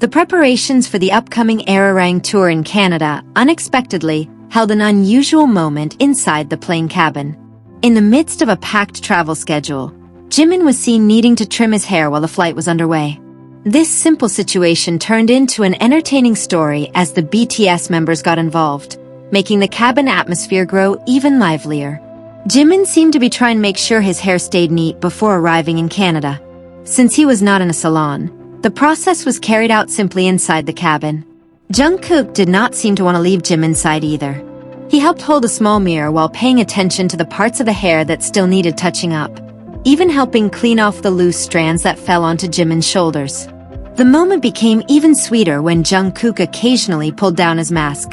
The preparations for the upcoming arirang tour in Canada unexpectedly held an unusual moment inside the plane cabin. In the midst of a packed travel schedule, Jimin was seen needing to trim his hair while the flight was underway. This simple situation turned into an entertaining story as the BTS members got involved, making the cabin atmosphere grow even livelier. Jimin seemed to be trying to make sure his hair stayed neat before arriving in Canada. Since he was not in a salon, the process was carried out simply inside the cabin. Jungkook did not seem to want to leave Jimin inside either. He helped hold a small mirror while paying attention to the parts of the hair that still needed touching up, even helping clean off the loose strands that fell onto Jimin's shoulders. The moment became even sweeter when Jungkook occasionally pulled down his mask.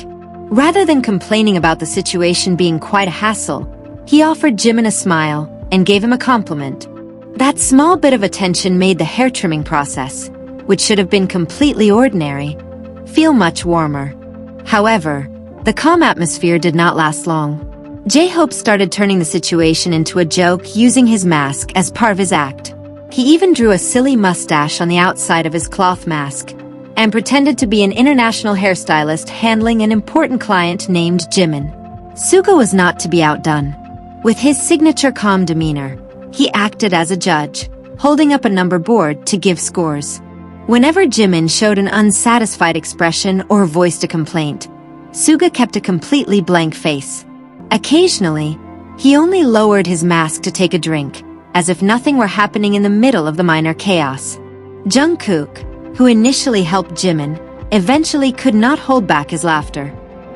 Rather than complaining about the situation being quite a hassle, he offered Jimin a smile and gave him a compliment. That small bit of attention made the hair trimming process, which should have been completely ordinary, feel much warmer. However, the calm atmosphere did not last long. JHope started turning the situation into a joke using his mask as part of his act. He even drew a silly mustache on the outside of his cloth mask and pretended to be an international hairstylist handling an important client named Jimin. Suga was not to be outdone. With his signature calm demeanor, he acted as a judge, holding up a number board to give scores. Whenever Jimin showed an unsatisfied expression or voiced a complaint, Suga kept a completely blank face. Occasionally, he only lowered his mask to take a drink, as if nothing were happening in the middle of the minor chaos. Jungkook, who initially helped Jimin, eventually could not hold back his laughter.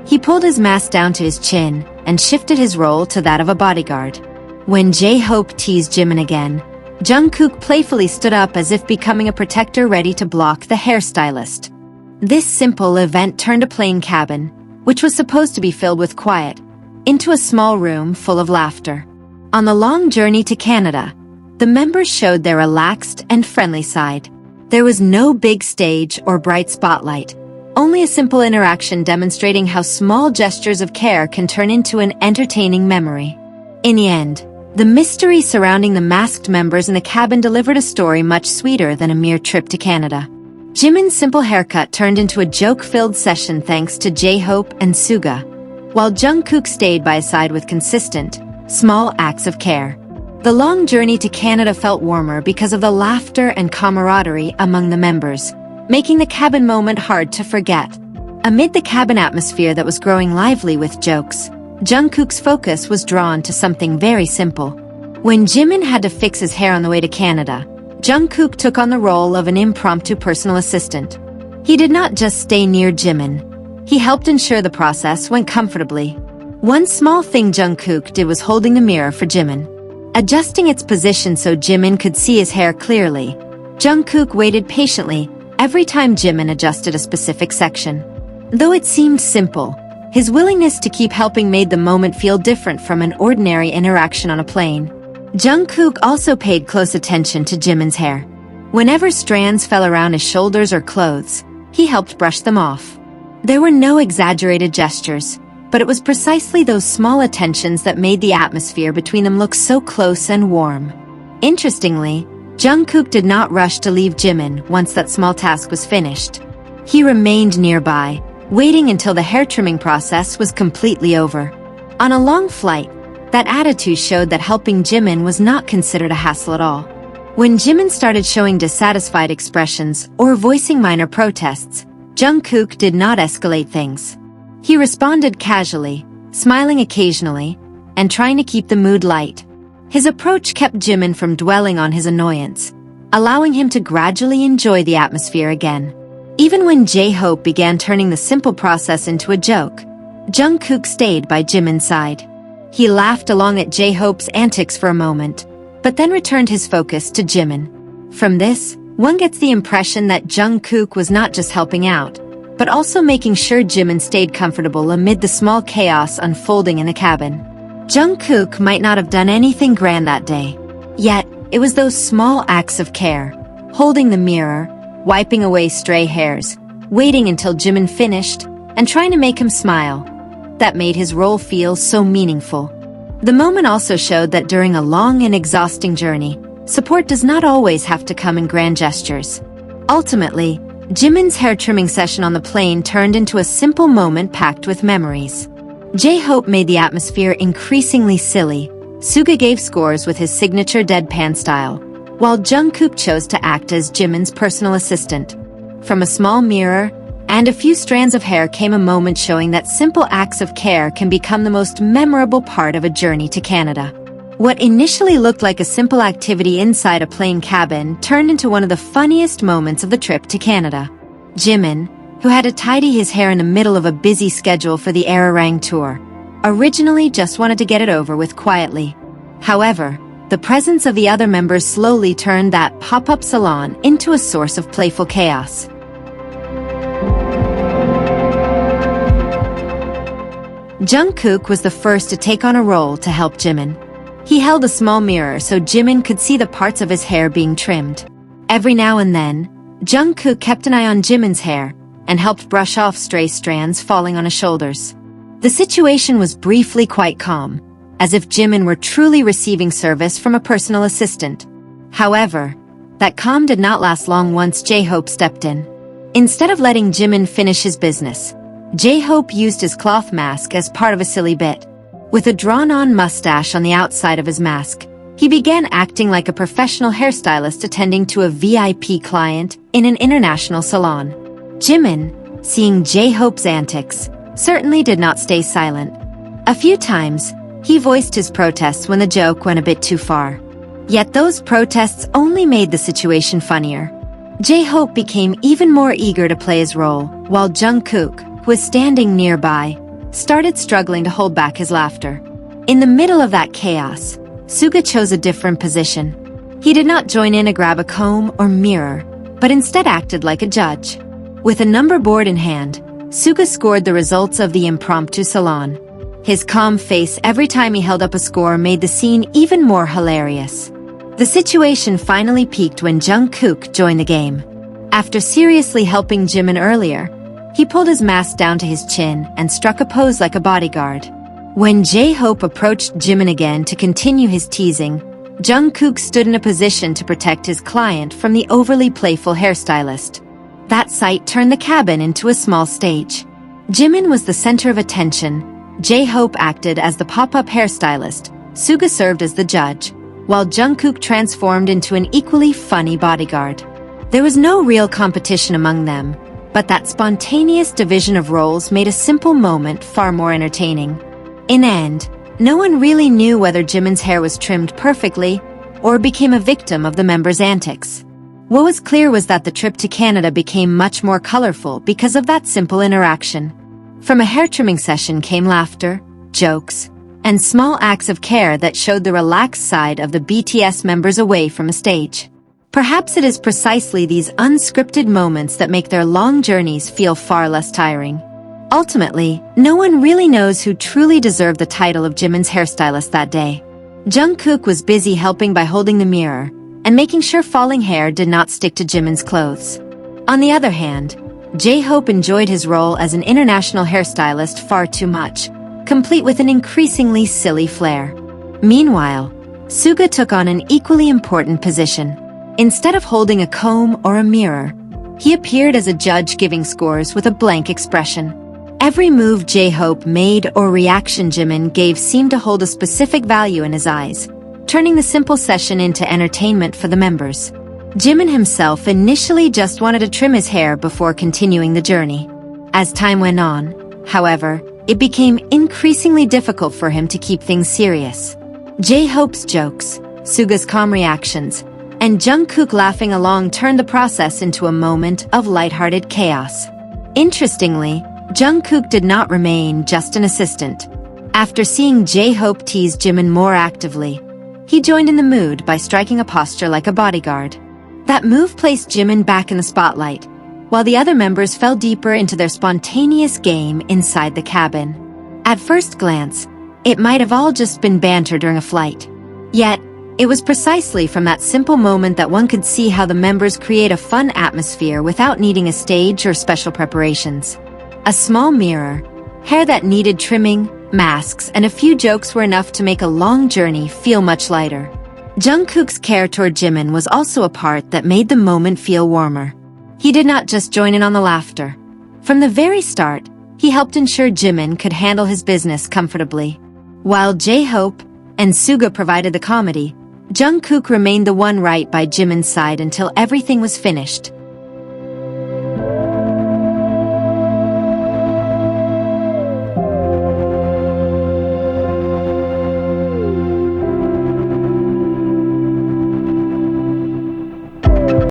He pulled his mask down to his chin and shifted his role to that of a bodyguard. When JHope teased Jimin again, Jungkook playfully stood up as if becoming a protector ready to block the hairstylist. This simple event turned a plane cabin, which was supposed to be filled with quiet, into a small room full of laughter. On the long journey to Canada, the members showed their relaxed and friendly side. There was no big stage or bright spotlight, only a simple interaction demonstrating how small gestures of care can turn into an entertaining memory. In the end, the mystery surrounding the masked members in the cabin delivered a story much sweeter than a mere trip to Canada. Jimin's simple haircut turned into a joke-filled session thanks to JHope and Suga, while Jungkook stayed by his side with consistent, small acts of care. The long journey to Canada felt warmer because of the laughter and camaraderie among the members, making the cabin moment hard to forget. Amid the cabin atmosphere that was growing lively with jokes, Jungkook's focus was drawn to something very simple. When Jimin had to fix his hair on the way to Canada, Jungkook took on the role of an impromptu personal assistant. He did not just stay near Jimin. He helped ensure the process went comfortably. One small thing Jungkook did was holding the mirror for Jimin, adjusting its position so Jimin could see his hair clearly. Jungkook waited patiently every time Jimin adjusted a specific section. Though it seemed simple, his willingness to keep helping made the moment feel different from an ordinary interaction on a plane. Jungkook also paid close attention to Jimin's hair. Whenever strands fell around his shoulders or clothes, he helped brush them off. There were no exaggerated gestures, but it was precisely those small attentions that made the atmosphere between them look so close and warm. Interestingly, Jungkook did not rush to leave Jimin once that small task was finished. He remained nearby, waiting until the hair trimming process was completely over. On a long flight, that attitude showed that helping Jimin was not considered a hassle at all. When Jimin started showing dissatisfied expressions or voicing minor protests, Jungkook did not escalate things. He responded casually, smiling occasionally, and trying to keep the mood light. His approach kept Jimin from dwelling on his annoyance, allowing him to gradually enjoy the atmosphere again. Even when JHope began turning the simple process into a joke, Jungkook stayed by Jimin's side. He laughed along at JHope's antics for a moment, but then returned his focus to Jimin. From this, one gets the impression that Jungkook was not just helping out, but also making sure Jimin stayed comfortable amid the small chaos unfolding in the cabin. Jungkook might not have done anything grand that day, yet it was those small acts of care, holding the mirror, wiping away stray hairs, waiting until Jimin finished, and trying to make him smile, that made his role feel so meaningful. The moment also showed that during a long and exhausting journey, support does not always have to come in grand gestures. Ultimately, Jimin's hair trimming session on the plane turned into a simple moment packed with memories. JHope made the atmosphere increasingly silly. Suga gave scores with his signature deadpan style, while Jungkook chose to act as Jimin's personal assistant. From a small mirror and a few strands of hair came a moment showing that simple acts of care can become the most memorable part of a journey to Canada. What initially looked like a simple activity inside a plane cabin turned into one of the funniest moments of the trip to Canada. Jimin, who had to tidy his hair in the middle of a busy schedule for the arirang tour, originally just wanted to get it over with quietly. However, the presence of the other members slowly turned that pop-up salon into a source of playful chaos. Jungkook was the first to take on a role to help Jimin. He held a small mirror so Jimin could see the parts of his hair being trimmed. Every now and then, Jungkook kept an eye on Jimin's hair and helped brush off stray strands falling on his shoulders. The situation was briefly quite calm, as if Jimin were truly receiving service from a personal assistant. However, that calm did not last long once JHope stepped in. Instead of letting Jimin finish his business, JHope used his cloth mask as part of a silly bit. With a drawn-on mustache on the outside of his mask, he began acting like a professional hairstylist attending to a VIP client in an international salon. Jimin, seeing JHope's antics, certainly did not stay silent. A few times, he voiced his protests when the joke went a bit too far. Yet those protests only made the situation funnier. JHope became even more eager to play his role, while Jungkook, who was standing nearby, started struggling to hold back his laughter. In the middle of that chaos, Suga chose a different position. He did not join in to grab a comb or mirror, but instead acted like a judge. With a number board in hand, Suga scored the results of the impromptu salon. His calm face every time he held up a score made the scene even more hilarious. The situation finally peaked when Jungkook joined the game. After seriously helping Jimin earlier, he pulled his mask down to his chin and struck a pose like a bodyguard. When JHope approached Jimin again to continue his teasing, Jungkook stood in a position to protect his client from the overly playful hairstylist. That sight turned the cabin into a small stage. Jimin was the center of attention, JHope acted as the pop-up hairstylist, Suga served as the judge, while Jungkook transformed into an equally funny bodyguard. There was no real competition among them, but that spontaneous division of roles made a simple moment far more entertaining. In the end, no one really knew whether Jimin's hair was trimmed perfectly or became a victim of the members' antics. What was clear was that the trip to Canada became much more colorful because of that simple interaction. From a hair trimming session came laughter, jokes, and small acts of care that showed the relaxed side of the BTS members away from a stage. Perhaps it is precisely these unscripted moments that make their long journeys feel far less tiring. Ultimately, no one really knows who truly deserved the title of Jimin's hairstylist that day. Jungkook was busy helping by holding the mirror and making sure falling hair did not stick to Jimin's clothes. On the other hand, JHope enjoyed his role as an international hairstylist far too much, complete with an increasingly silly flair. Meanwhile, Suga took on an equally important position. Instead of holding a comb or a mirror, he appeared as a judge giving scores with a blank expression. Every move JHope made or reaction Jimin gave seemed to hold a specific value in his eyes, turning the simple session into entertainment for the members. Jimin himself initially just wanted to trim his hair before continuing the journey. As time went on, however, it became increasingly difficult for him to keep things serious. JHope's jokes, Suga's calm reactions, and Jungkook laughing along turned the process into a moment of lighthearted chaos. Interestingly, Jungkook did not remain just an assistant. After seeing JHope tease Jimin more actively, he joined in the mood by striking a posture like a bodyguard. That move placed Jimin back in the spotlight, while the other members fell deeper into their spontaneous game inside the cabin. At first glance, it might have all just been banter during a flight. Yet, it was precisely from that simple moment that one could see how the members create a fun atmosphere without needing a stage or special preparations. A small mirror, hair that needed trimming, masks, and a few jokes were enough to make a long journey feel much lighter. Jungkook's care toward Jimin was also a part that made the moment feel warmer. He did not just join in on the laughter. From the very start, he helped ensure Jimin could handle his business comfortably. While JHope and Suga provided the comedy, Jungkook remained the one right by Jimin's side until everything was finished.